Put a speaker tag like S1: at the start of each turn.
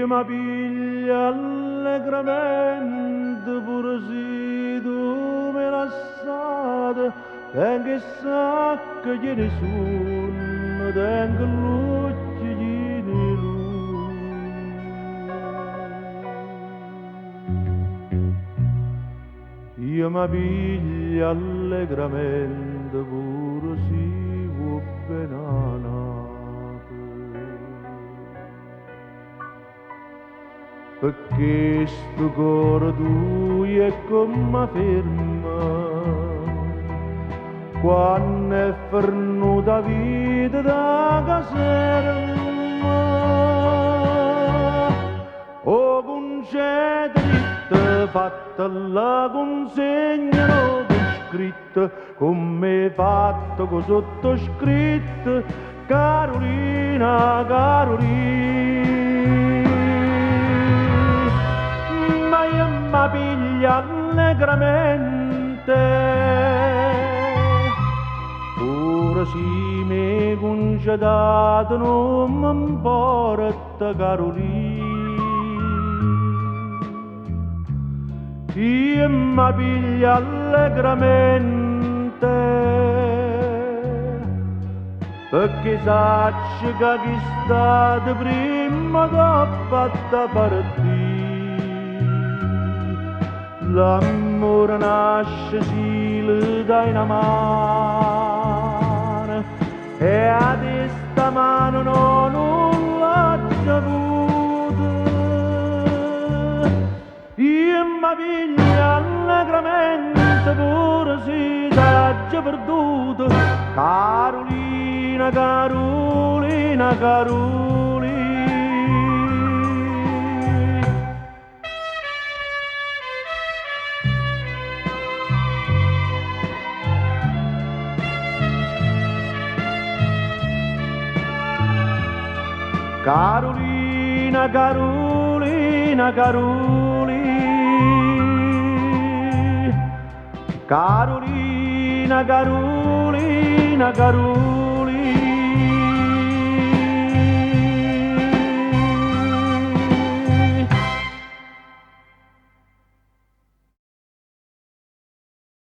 S1: Io mi piglia allegramente pure se tu me lasciate, tengo sacco che nessuno, tengo l'occhio di lui. Io mi piglia allegramente pure se vuoi benanate, perché sto cuore tuo è come ferma quando è fernuta vita da caserma. O conceda dritta fatta la consegna non scritta come fatto con sottoscritto Carolina, Carolina. Ma io mi piglia allegramente pure se mi concedato non mi importa Carolina. Io mi piglia allegramente perché sacci che chi state prima t'ha fatta partire. L'amore nasce si le dai una mano e a questa mano non l'ha già avuta. Io mi piglia allegramente pure se t'ha già perduto Carolina, Carolina, Carolina. Carolina, Carolina, Carolina. Carolina, Carolina, Carolina.